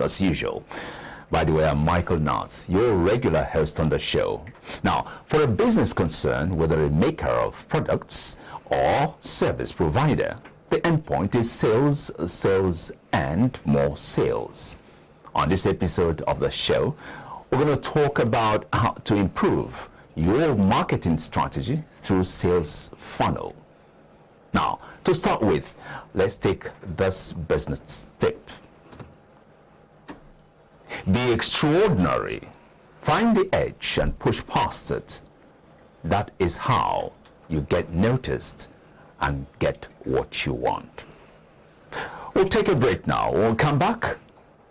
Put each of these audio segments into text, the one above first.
as usual. By the way, I'm Michael North, your regular host on the show. Now, for a business concern, whether a maker of products or service provider, the endpoint is sales, sales, and more sales. On this episode of the show, we're going to talk about how to improve your marketing strategy through sales funnel. Now, to start with, let's take this business tip. Be extraordinary. Find the edge and push past it. That is how you get noticed and get what you want. We'll take a break now. We'll come back.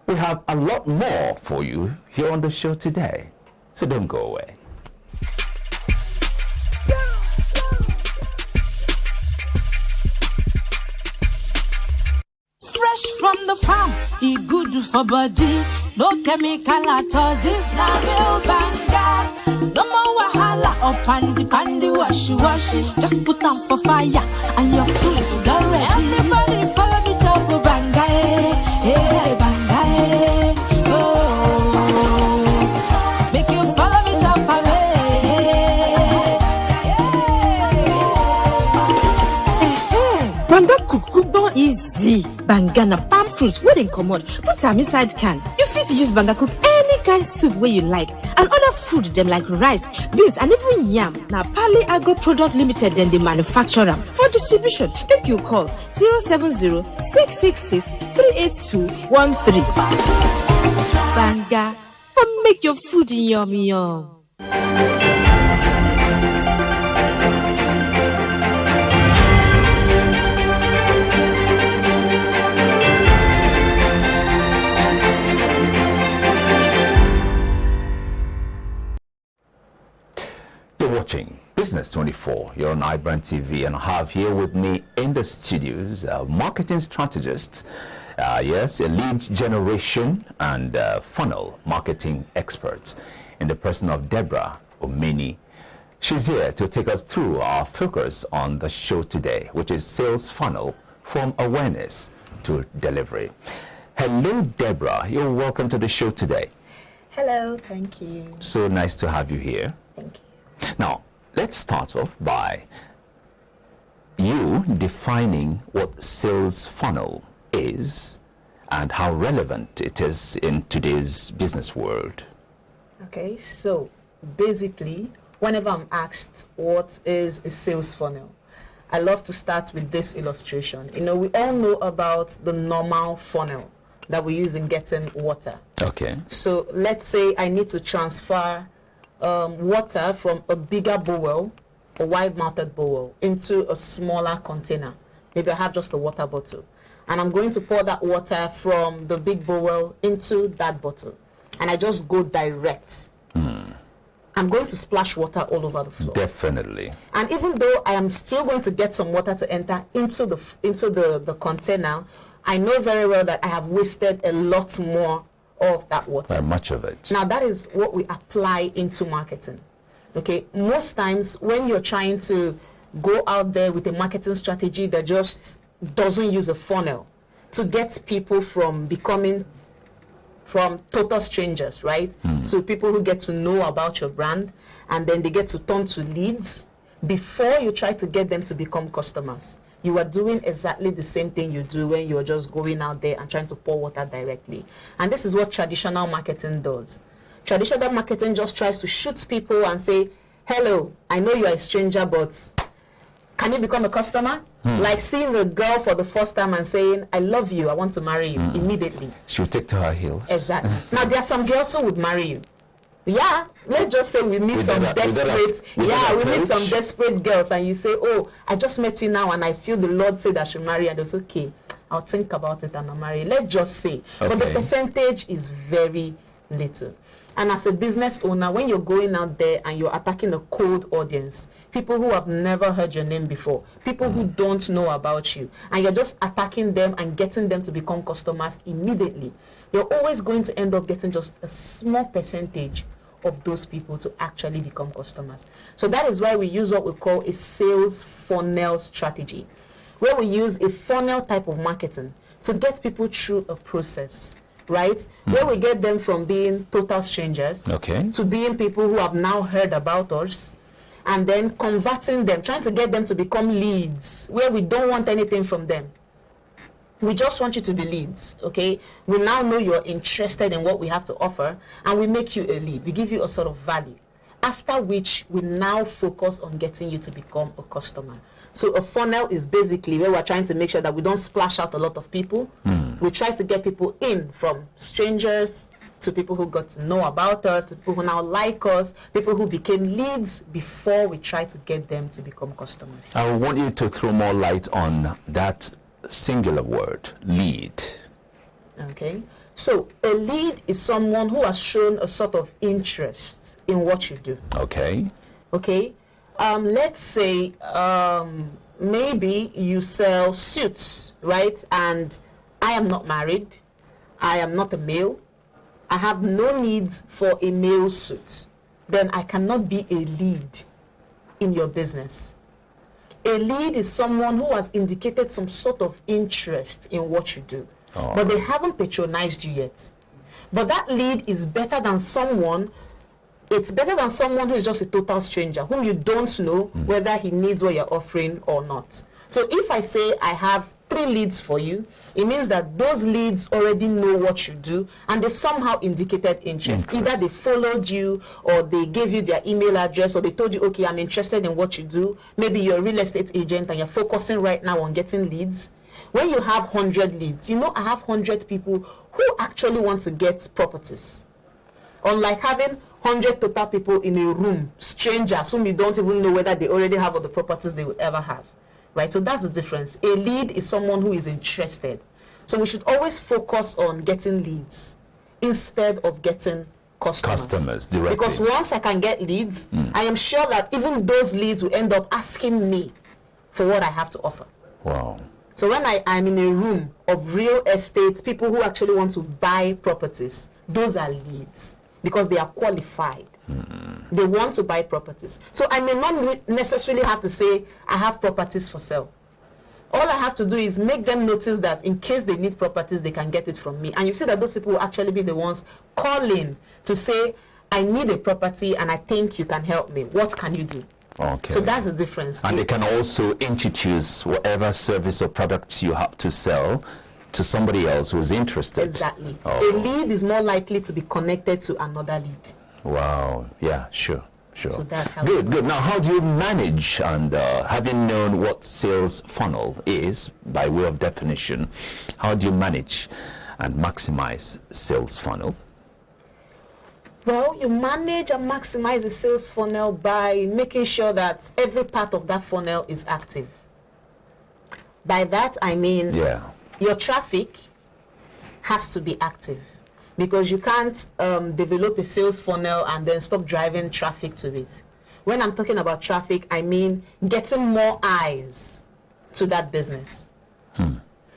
We have a lot more for you here on the show today. So don't go away. Fresh from the farm, it good for body. No chemical at all. This na real banga. No more wahala or pandy washy. Just put on for fire and your food is done ready. Everybody follow me to banga, hey banga, oh. Make you follow me to parade. Banga cook don easy. Banga na palm fruit wey dem comot, put am inside can. You fit use banga cook any kind soup wey you like, and other food dem like rice, beans, and even yam. Na Pali Agro Product Limited dem dey manufacture am. For distribution, make you call 070-666-38213. Banga for make your food yum yum. Watching Business 24. You're on iBrandTV, and I have here with me in the studios a marketing strategist, yes, a lead generation and funnel marketing expert in the person of Deborah Omeni. She's here to take us through our focus on the show today, which is sales funnel from awareness to delivery. Hello, Deborah. You're welcome to the show today. Hello, thank you. So nice to have you here. Thank you. Now, let's start off by you defining what sales funnel is and how relevant it is in today's business world. Okay, so basically, whenever I'm asked what is a sales funnel, I love to start with this illustration. You know, we all know about the normal funnel that we use in getting water. Okay. So let's say I need to transfer water from a bigger bowl, a wide-mouthed bowl, into a smaller container. Maybe I have just a water bottle, and I'm going to pour that water from the big bowl into that bottle, and I just go direct. I'm going to splash water all over the floor. Definitely. And even though I am still going to get some water to enter into the container, I know very well that I have wasted a lot more of that water. Much of it. Now that is what we apply into marketing. Okay, most times when you're trying to go out there with a marketing strategy that just doesn't use a funnel to get people from total strangers, right, to people who get to know about your brand, and then they get to turn to leads before you try to get them to become customers. You are doing exactly the same thing you do when you're just going out there and trying to pour water directly. And this is what traditional marketing does. Traditional marketing just tries to shoot people and say, hello, I know you're a stranger, but can you become a customer? Like seeing a girl for the first time and saying, I love you, I want to marry you, immediately. She'll take to her heels. Exactly. Now, there are some girls who would marry you. Yeah, let's just say we meet some desperate girls, and you say, oh, I just met you now and I feel the Lord said I should marry, and it's okay, I'll think about it and I'll marry. Let's just say. Okay. But the percentage is very little. And as a business owner, when you're going out there and you're attacking a cold audience, people who have never heard your name before, people who don't know about you, and you're just attacking them and getting them to become customers immediately, you're always going to end up getting just a small percentage of those people to actually become customers. So that is why we use what we call a sales funnel strategy, where we use a funnel type of marketing to get people through a process right? Where we get them from being total strangers to being people who have now heard about us, and then converting them, trying to get them to become leads, where we don't want anything from them. We just want you to be leads, okay? We now know you're interested in what we have to offer, and we make you a lead. We give you a sort of value. After which, we now focus on getting you to become a customer. So a funnel is basically where we're trying to make sure that we don't splash out a lot of people. We try to get people in, from strangers to people who got to know about us, to people who now like us, people who became leads before we try to get them to become customers. I want you to throw more light on that singular word, lead. Okay. So a lead is someone who has shown a sort of interest in what you do. Okay. Okay. Let's say maybe you sell suits, right? And I am not married. I am not a male. I have no needs for a male suit. Then I cannot be a lead in your business. A lead is someone who has indicated some sort of interest in what you do, but they haven't patronized you yet. But that lead is better than someone. It's better than someone who is just a total stranger, whom you don't know whether he needs what you're offering or not. So if I say I have 3 leads for you, it means that those leads already know what you do, and they somehow indicated interest. Either they followed you, or they gave you their email address, or they told you, okay, I'm interested in what you do. Maybe you're a real estate agent and you're focusing right now on getting leads. When you have 100 leads, you know, I have 100 people who actually want to get properties. Unlike having 100 total people in a room, strangers whom you don't even know whether they already have all the properties they will ever have. Right? So that's the difference. A lead is someone who is interested. So we should always focus on getting leads instead of getting customers directly. Because once I can get leads, I am sure that even those leads will end up asking me for what I have to offer. Wow. So when I'm in a room of real estate, people who actually want to buy properties, those are leads because they are qualified. They want to buy properties. So I may not necessarily have to say, I have properties for sale. All I have to do is make them notice that in case they need properties, they can get it from me. And you see that those people will actually be the ones calling to say, I need a property and I think you can help me. What can you do? Okay. So that's the difference. And they can also introduce whatever service or product you have to sell to somebody else who is interested. Exactly. A lead is more likely to be connected to another lead. Wow. Yeah, sure. So that's how good. Now, how do you manage, and having known what sales funnel is by way of definition, how do you manage and maximize sales funnel? Well, you manage and maximize the sales funnel by making sure that every part of that funnel is active. By that, I mean your traffic has to be active. Because you can't develop a sales funnel and then stop driving traffic to it. When I'm talking about traffic, I mean getting more eyes to that business.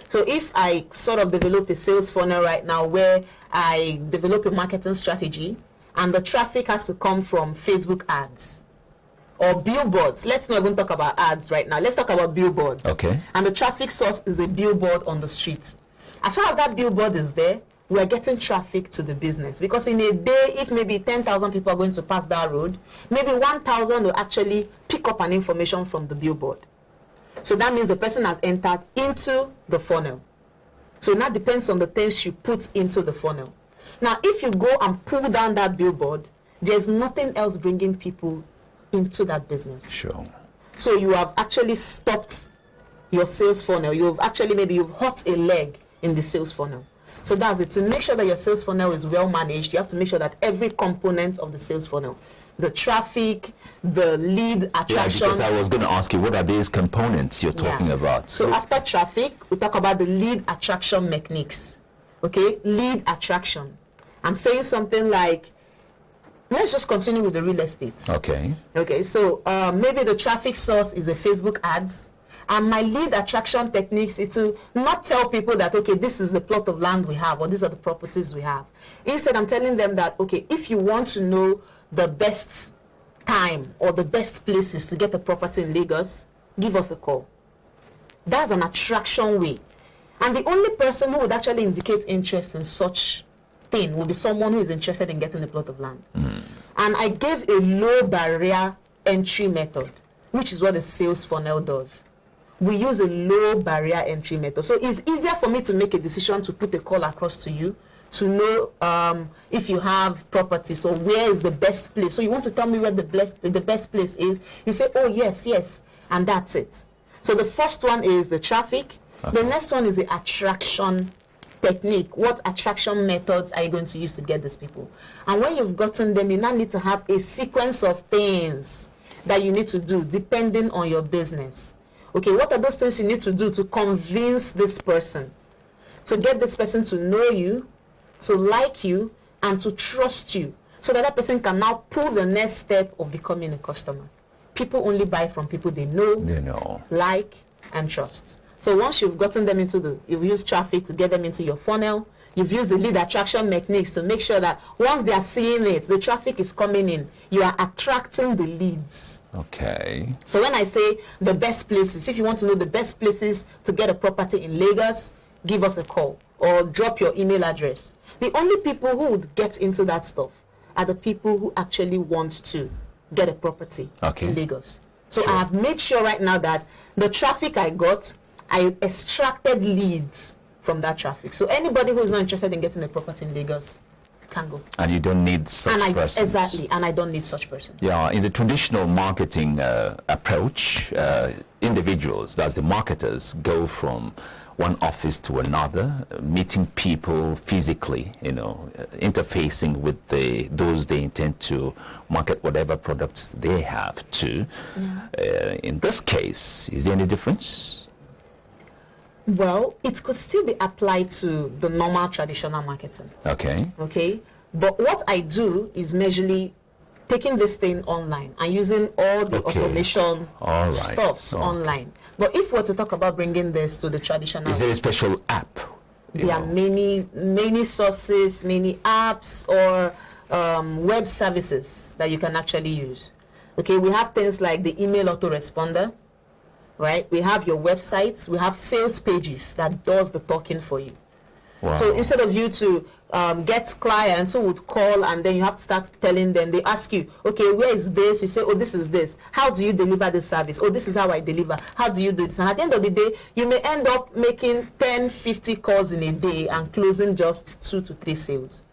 So if I sort of develop a sales funnel right now where I develop a marketing strategy and the traffic has to come from Facebook ads or billboards. Let's not even talk about ads right now. Let's talk about billboards. Okay. And the traffic source is a billboard on the street. As far as that billboard is there, we're getting traffic to the business, because in a day, if maybe 10,000 people are going to pass that road, maybe 1,000 will actually pick up an information from the billboard. So that means the person has entered into the funnel. So that depends on the things you put into the funnel. Now, if you go and pull down that billboard, there's nothing else bringing people into that business. Sure. So you have actually stopped your sales funnel. You've actually, maybe you've hurt a leg in the sales funnel. So that's it. To make sure that your sales funnel is well managed, you have to make sure that every component of the sales funnel, the traffic, the lead attraction. Yeah, because I was going to ask you, what are these components you're talking about? So after traffic, we talk about the lead attraction mechanics. Okay, lead attraction. I'm saying something like, let's just continue with the real estate. Okay. Okay, so maybe the traffic source is a Facebook ads. And my lead attraction techniques is to not tell people that, okay, this is the plot of land we have, or these are the properties we have. Instead, I'm telling them that, okay, if you want to know the best time or the best places to get a property in Lagos, give us a call. That's an attraction way. And the only person who would actually indicate interest in such thing would be someone who is interested in getting a plot of land. And I gave a low barrier entry method, which is what a sales funnel does. We use a low barrier entry method. So it's easier for me to make a decision to put a call across to you, to know if you have property, so where is the best place. So you want to tell me where the best place is. You say, oh, yes, and that's it. So the first one is the traffic. The next one is the attraction technique. What attraction methods are you going to use to get these people? And when you've gotten them, you now need to have a sequence of things that you need to do depending on your business. Okay, what are those things you need to do to convince this person, to get this person to know you, to like you, and to trust you, so that person can now pull the next step of becoming a customer. People only buy from people they know, like, and trust. So once you've gotten them you've used traffic to get them into your funnel, you've used the lead attraction techniques to make sure that once they are seeing it, the traffic is coming in, you are attracting the leads. Okay. So when I say the best places, if you want to know the best places to get a property in Lagos, give us a call or drop your email address. The only people who would get into that stuff are the people who actually want to get a property in Lagos. So I have made sure right now that the traffic I got, I extracted leads from that traffic. So anybody who is not interested in getting a property in Lagos can go. And you don't need such persons. Exactly, and I don't need such person. Yeah, in the traditional marketing approach, individuals, that's the marketers, go from one office to another, meeting people physically, interfacing with those they intend to market whatever products they have to. In this case, is there any difference? Well, it could still be applied to the normal traditional marketing. Okay. But what I do is majorly taking this thing online and using all the automation stuffs online. But if we're to talk about bringing this to the traditional, is there a special app? There are many sources, many apps or web services that you can actually use. Okay, we have things like the email autoresponder. Right? We have your websites, we have sales pages that does the talking for you. Wow. So instead of you to get clients who would call and then you have to start telling them, they ask you, okay, where is this? You say, oh, this is this. How do you deliver this service? Oh, this is how I deliver. How do you do this? And at the end of the day, you may end up making 10, 50 calls in a day and closing just 2 to 3 sales.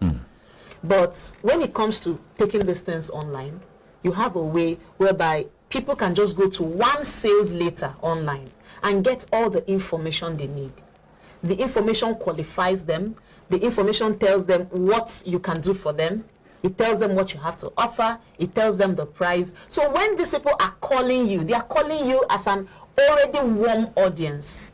But when it comes to taking these things online, you have a way whereby people can just go to one sales letter online and get all the information they need. The information qualifies them. The information tells them what you can do for them. It tells them what you have to offer. It tells them the price. So when these people are calling you, they are calling you as an already warm audience.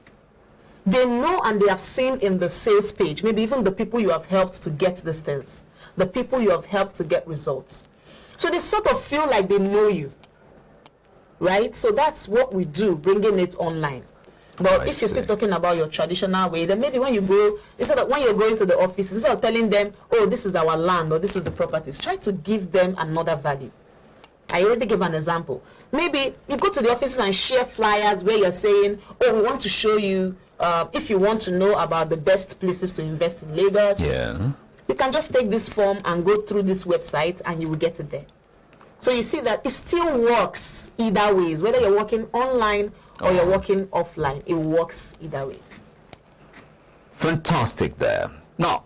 They know and they have seen in the sales page, maybe even the people you have helped to get these things, the people you have helped to get results. So they sort of feel like they know you. Right? So that's what we do, bringing it online. But if you're still talking about your traditional way, then maybe when you go, when you're going to the office, instead of telling them, oh, this is our land or this is the properties, try to give them another value. I already gave an example. Maybe you go to the offices and share flyers where you're saying, oh, we want to show you, if you want to know about the best places to invest in Lagos, you can just take this form and go through this website and you will get it there. So you see that it still works either ways, whether you're working online or you're working offline, it works either ways. Fantastic there. Now,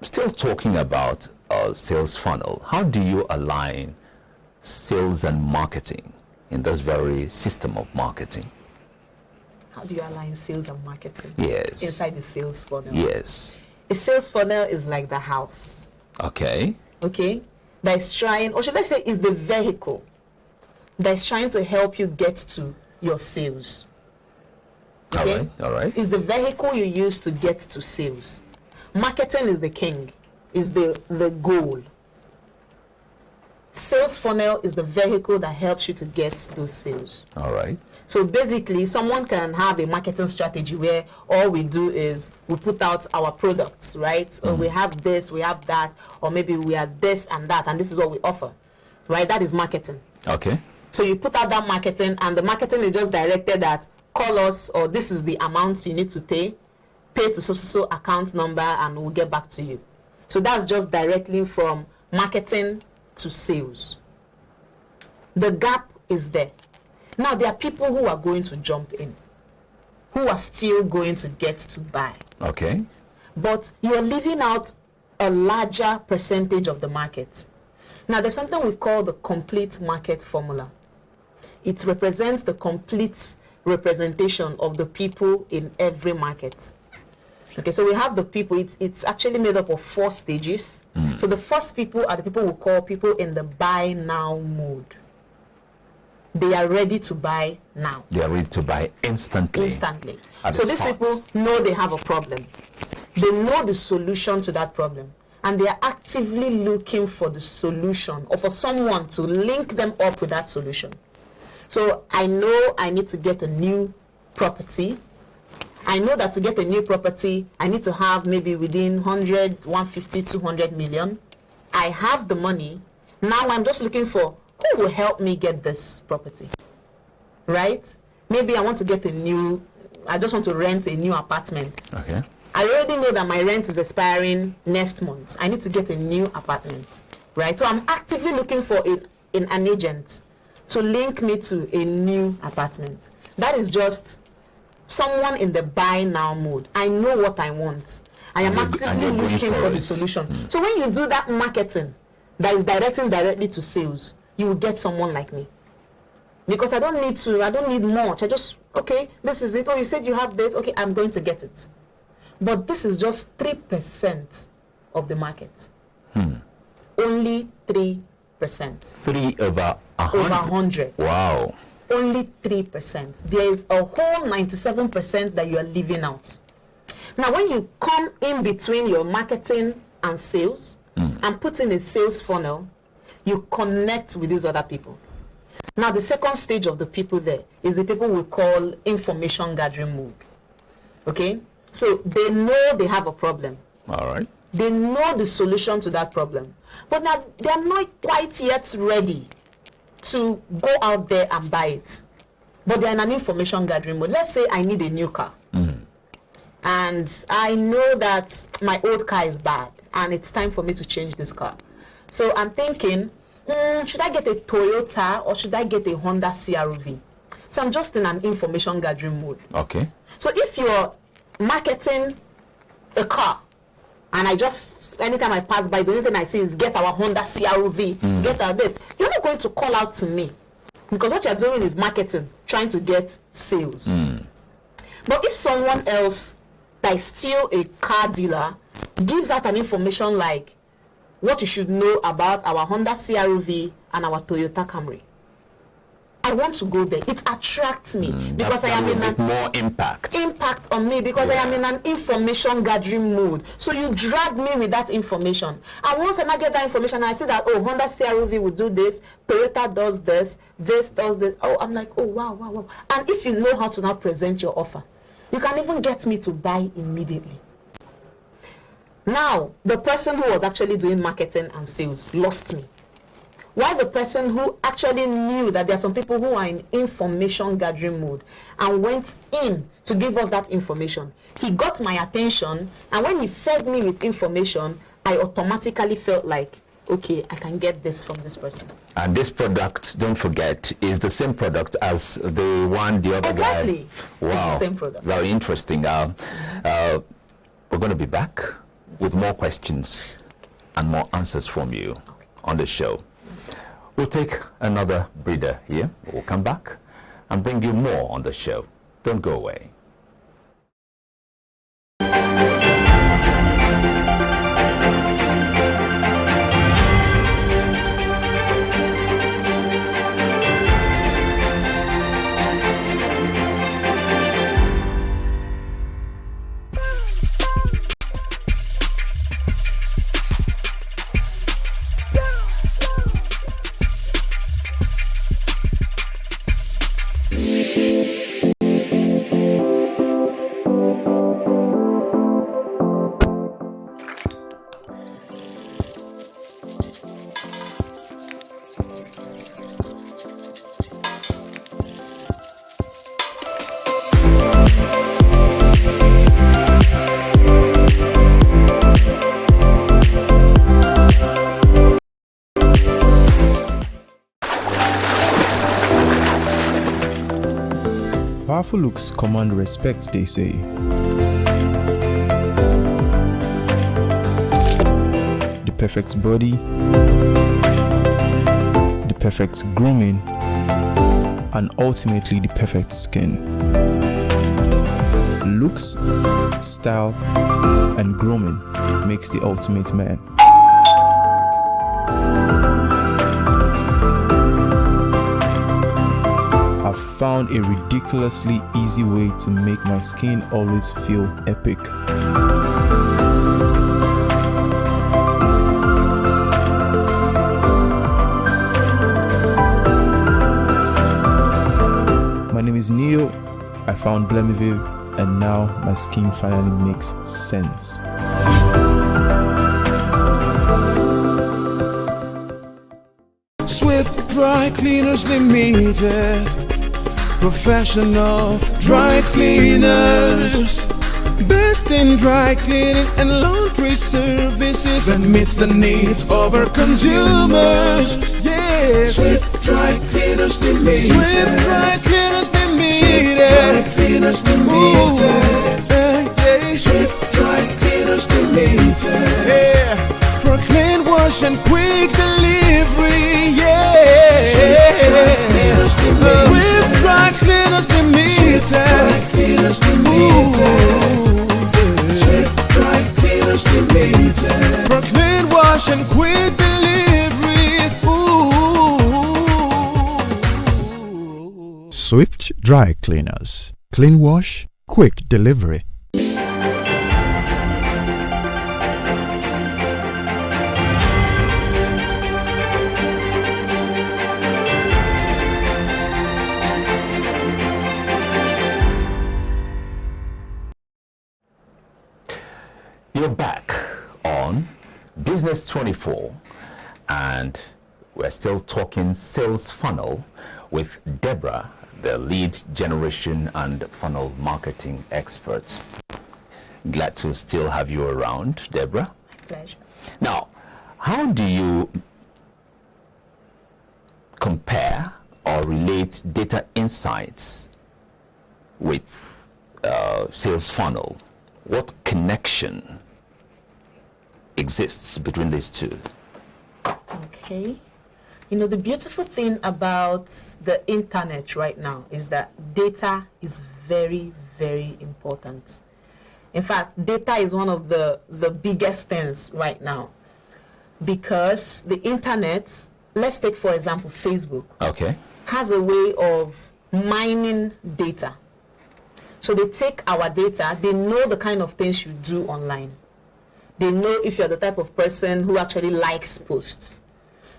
still talking about a sales funnel, how do you align sales and marketing in this very system of marketing? How do you align sales and marketing? Yes. Inside the sales funnel? Yes. A sales funnel is like the house. Okay. That is trying, or should I say, is the vehicle that is trying to help you get to your sales. Okay? All right. It's the vehicle you use to get to sales. Marketing is the king, is the goal. Sales funnel is the vehicle that helps you to get those sales. All right. So basically, someone can have a marketing strategy where all we do is we put out our products, right? Or we have this, we have that, or maybe we are this and that, and this is what we offer, right? That is marketing. Okay. So you put out that marketing, and the marketing is just directed at call us, or this is the amounts you need to pay, pay to so account number and we'll get back to you. So that's just directly from marketing to sales. The gap is there. Now there are people who are going to jump in, who are still going to get to buy. Okay. But you are leaving out a larger percentage of the market. Now there's something we call the complete market formula. It represents the complete representation of the people in every market. Okay, so we have the people, it's actually made up of 4 stages. So the first people are the people we call people in the buy now mode. They are ready to buy now. They are ready to buy instantly. Instantly. So these people know they have a problem. They know the solution to that problem. And they are actively looking for the solution or for someone to link them up with that solution. So I know I need to get a new property. I know that to get a new property, I need to have maybe within 100, 150, 200 million. I have the money. Now I'm just looking for who will help me get this property, right? Maybe I want to get I just want to rent a new apartment. Okay. I already know that my rent is expiring next month. I need to get a new apartment, right? So I'm actively looking for an agent to link me to a new apartment. That is just someone in the buy now mode. I know what I want. I am actively looking for the solution. So when you do that marketing that is directing directly to sales, you will get someone like me. Because I don't need much. I just, okay, this is it. Oh, you said you have this. Okay, I'm going to get it. But this is just 3% of the market. Only 3%. 3 over 100. Over 100. Wow. Only 3%. There is a whole 97% that you are leaving out. Now, when you come in between your marketing and sales and put in a sales funnel, you connect with these other people. Now, the second stage of the people there is the people we call information gathering mode. Okay? So they know they have a problem. All right. They know the solution to that problem. But now they are not quite yet ready to go out there and buy it. But they're in an information gathering mode. Let's say I need a new car. And I know that my old car is bad and it's time for me to change this car. So I'm thinking, should I get a Toyota or should I get a Honda CR-V? So I'm just in an information gathering mode. Okay. So if you're marketing a car and anytime I pass by, the only thing I see is get our Honda CR-V, get our this, you're not going to call out to me because what you're doing is marketing, trying to get sales. But if someone else that is still a car dealer gives out an information like what you should know about our Honda CR-V and our Toyota Camry, I want to go there. It attracts me because I am in more impact on me because I am in an information gathering mode. So you drag me with that information. And once I get that information, and I see that, oh, Honda CR-V will do this, Toyota does this, this does this. Oh, I'm like, oh, wow. And if you know how to now present your offer, you can even get me to buy immediately. Now, the person who was actually doing marketing and sales lost me. While the person who actually knew that there are some people who are in information gathering mode and went in to give us that information, he got my attention, and when he fed me with information, I automatically felt like, okay, I can get this from this person. And this product, don't forget, is the same product as the one the other Exactly. guy. Wow. It's the same product. Very interesting. We're going to be back with more questions and more answers from you on the show. We'll take another breather here. We'll come back and bring you more on the show. Don't go away. Powerful looks command respect, they say. The perfect body, the perfect grooming, and ultimately the perfect skin. Looks, style, and grooming makes the ultimate man. I've found a ridiculously easy way to make my skin always feel epic. My name is Neo. I found Blemiviv, and now my skin finally makes sense. Swift Dry Cleaners Limited, professional dry cleaners, best in dry cleaning and laundry services, and meets the needs of our consumers. Yeah, Swift Dry Cleaners Limited. Swift Dry Cleaners Limited. Swift Dry Cleaners Limited. Yeah. Swift Dry Cleaners Limited. Yeah, for clean wash and quick delivery. Yeah, Swift Dry Cleaners Limited. Swift Dry Cleaners Limited. Swift Dry Cleaners Limited. For clean wash and quick delivery. Swift Dry Cleaners. Clean wash, quick delivery. You're back on Business 24, and we're still talking sales funnel with Deborah, the lead generation and funnel marketing expert. Glad to still have you around, Deborah. Pleasure. Now, how do you compare or relate data insights with sales funnel? What connection exists between these two? Okay. You know, the beautiful thing about the internet right now is that data is very, very important. In fact, data is one of the biggest things right now, because the internet, let's take for example Facebook, Okay. has a way of mining data. So they take our data, they know the kind of things you do online. They know if you're the type of person who actually likes posts.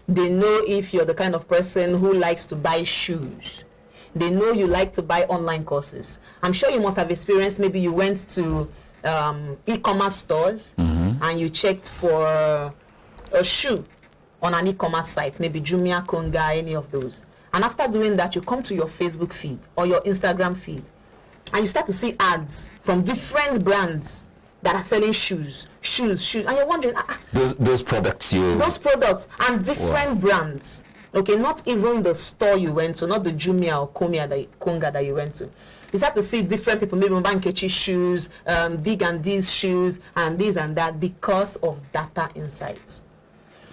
They know if you're the kind of person who likes to buy shoes. They know you like to buy online courses. I'm sure you must have experienced, maybe you went to e-commerce stores and you checked for a shoe on an e-commerce site, maybe Jumia, Konga, any of those. And after doing that, you come to your Facebook feed or your Instagram feed, and you start to see ads from different brands that are selling shoes, and you're wondering, Those products and different brands. Okay, not even the store you went to, not the Jumia or Konga that you went to. You start to see different people, maybe Bankechi shoes, Big and D's shoes, and this and that, because of data insights.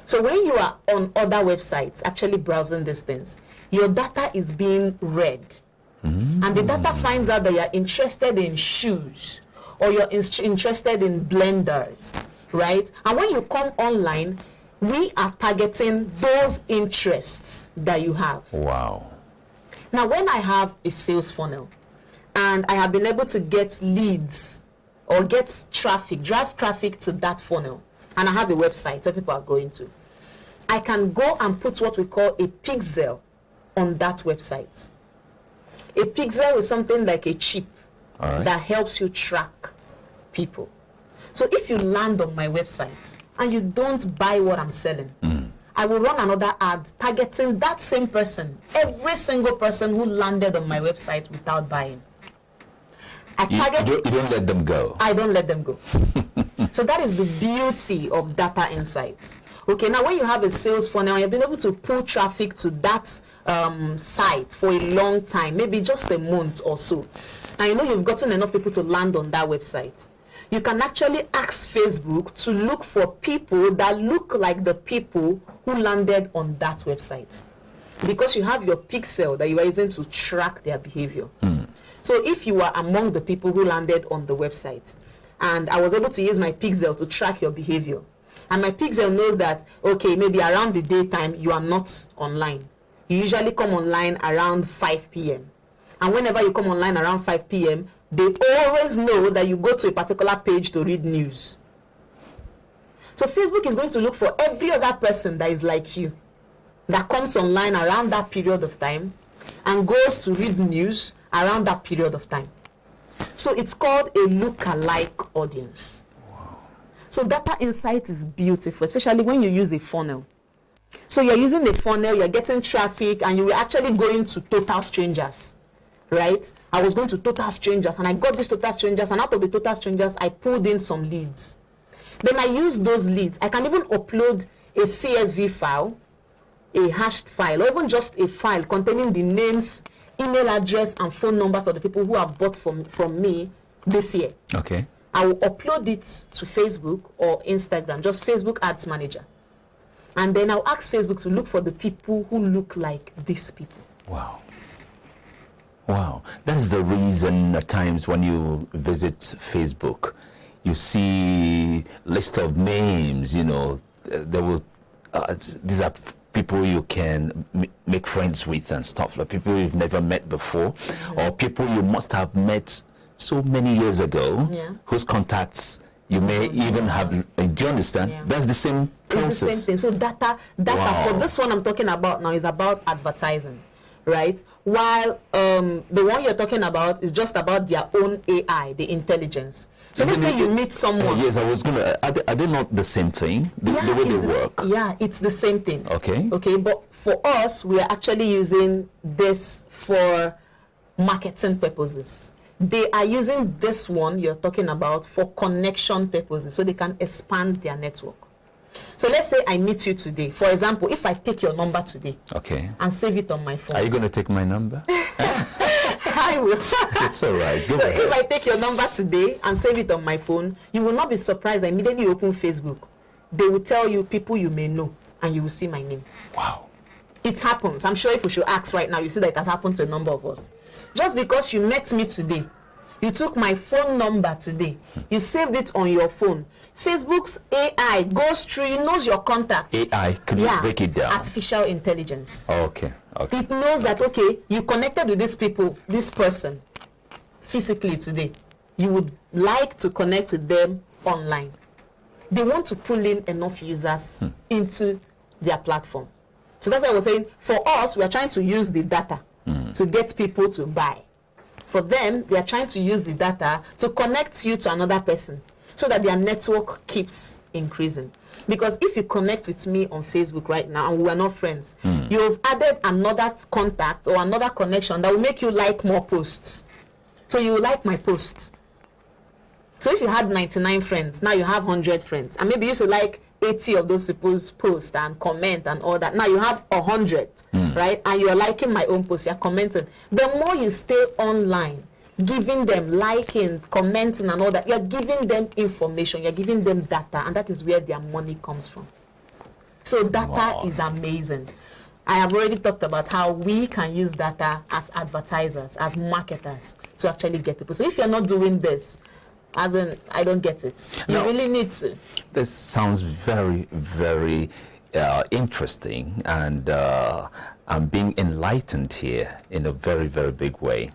So when you are on other websites actually browsing these things, your data is being read. And the data finds out that you're interested in shoes, or you're interested in blenders, right? And when you come online, we are targeting those interests that you have. Wow. Now, when I have a sales funnel and I have been able to get leads or get traffic, drive traffic to that funnel, and I have a website where people are going to, I can go and put what we call a pixel on that website. A pixel is something like a chip that helps you track people. So if you land on my website and you don't buy what I'm selling, I will run another ad targeting that same person, every single person who landed on my website without buying. You don't let them go. I don't let them go. So that is the beauty of data insights. Okay, now when you have a sales funnel and you've been able to pull traffic to that site for a long time, maybe just a month or so, and you know you've gotten enough people to land on that website, you can actually ask Facebook to look for people that look like the people who landed on that website, because you have your pixel that you are using to track their behavior. So if you are among the people who landed on the website, and I was able to use my pixel to track your behavior, and my pixel knows that, okay, maybe around the daytime you are not online. You usually come online around 5 p.m. And whenever you come online around 5 p.m., they always know that you go to a particular page to read news. So Facebook is going to look for every other person that is like you, that comes online around that period of time and goes to read news around that period of time. So it's called a lookalike audience. Wow. So data insight is beautiful, especially when you use a funnel. So you're using a funnel, you're getting traffic, and you're actually going to total strangers, right? I was going to total strangers, and I got these total strangers, and out of the total strangers, I pulled in some leads. Then I use those leads. I can even upload a CSV file, a hashed file, or even just a file containing the names, email address, and phone numbers of the people who have bought from me this year. Okay. I will upload it to Facebook or Instagram, just Facebook Ads Manager. And then I'll ask Facebook to look for the people who look like these people. Wow. Wow. That is the reason at times when you visit Facebook, you see list of names, you know, there will, these are people you can make friends with and stuff, like people you've never met before, or people you must have met so many years ago, whose contacts you may even have. Do you understand? That's the same process. It's the same thing. So data for this one I'm talking about now is about advertising, right? While the one you're talking about is just about their own AI, the intelligence. So let's say you meet someone. Yes, I was gonna. Are they not the same thing? The way they work. Yeah, it's the same thing. Okay. Okay, but for us, we are actually using this for marketing purposes. They are using this one you're talking about for connection purposes, so they can expand their network. So let's say I meet you today. For example, if I take your number today, okay, and save it on my phone. Are you going to take my number? I will. It's all right. Go ahead. If I take your number today and save it on my phone, you will not be surprised. I immediately open Facebook. They will tell you people you may know, and you will see my name. Wow. It happens. I'm sure if we should ask right now, you see that it has happened to a number of us. Just because you met me today, you took my phone number today, you saved it on your phone. Facebook's AI goes through, it knows your contact. AI, could you break it down? Artificial intelligence. Okay. It knows that, okay, you connected with these people, this person, physically today. You would like to connect with them online. They want to pull in enough users into their platform. So that's why I was saying, for us, we are trying to use the data to get people to buy. For them, they are trying to use the data to connect you to another person so that their network keeps increasing. Because if you connect with me on Facebook right now and we are not friends, you've added another contact or another connection that will make you like more posts. So you will like my posts. So if you had 99 friends, now you have 100 friends. And maybe you should like 80 of those people's posts and comment and all that. Now you have 100, right? And you're liking my own posts, you're commenting. The more you stay online, giving them liking, commenting and all that, you're giving them information, you're giving them data, and that is where their money comes from. So data is amazing. I have already talked about how we can use data as advertisers, as marketers, to actually get people. So if you're not doing this, as in, I don't get it. You really need to. This sounds very, very interesting, and I'm being enlightened here in a very, very big way.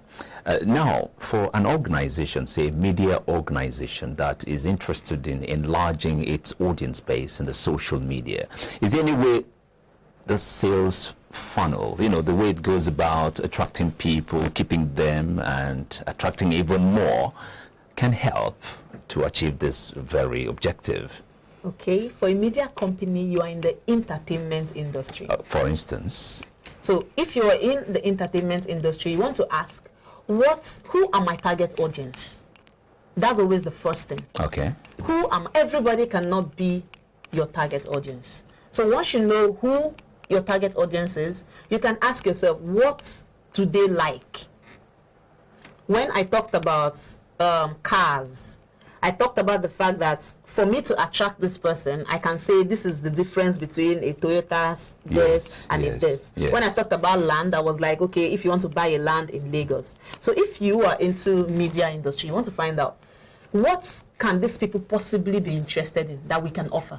Now, for an organization, say a media organization that is interested in enlarging its audience base in the social media, is there any way the sales funnel, you know, the way it goes about attracting people, keeping them, and attracting even more, can help to achieve this very objective? Okay, for a media company, you are in the entertainment industry. For instance. So if you are in the entertainment industry, you want to ask, who are my target audience? That's always the first thing. Okay. Everybody cannot be your target audience. So once you know who your target audience is, you can ask yourself, what do they like? When I talked about cars, I talked about the fact that for me to attract this person, I can say this is the difference between a Toyota's this and a this. When I talked about land, I was like, okay, if you want to buy a land in Lagos. So if you are into media industry, you want to find out what can these people possibly be interested in that we can offer.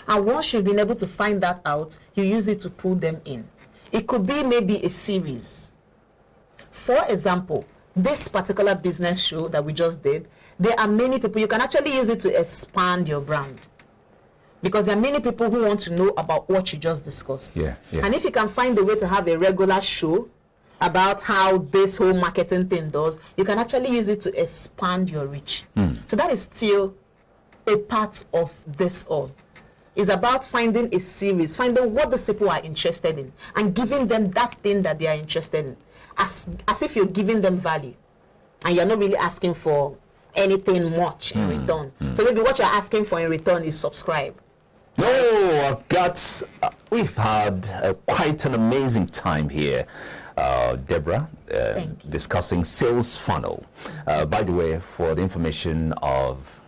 And once you've been able to find that out, you use it to pull them in. It could be maybe a series. For example, this particular business show that we just did, there are many people, you can actually use it to expand your brand. Because there are many people who want to know about what you just discussed. And if you can find a way to have a regular show about how this whole marketing thing does, you can actually use it to expand your reach. So that is still a part of this all. It's about finding a series, finding what these people are interested in, and giving them that thing that they are interested in, as if you're giving them value, and you're not really asking for anything much in return. So maybe what you're asking for in return is subscribe. No, we've had quite an amazing time here, Deborah, discussing sales funnel. By the way, for the information of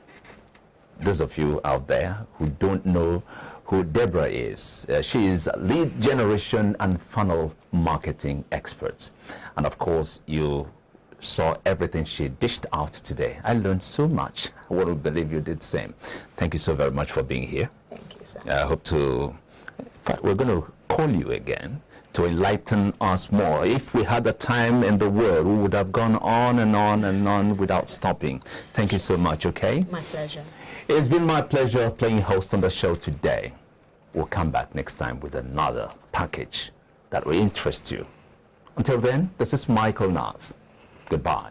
those of you out there who don't know who Deborah is, she is lead generation and funnel marketing expert. And of course, you saw everything she dished out today. I learned so much. I wouldn't believe you did the same. Thank you so very much for being here. Thank you, sir. I hope to, in fact, we're going to call you again to enlighten us more. If we had the time in the world, we would have gone on and on and on without stopping. Thank you so much, okay? My pleasure. It's been my pleasure playing host on the show today. We'll come back next time with another package that will interest you. Until then, this is Michael Nath. Goodbye.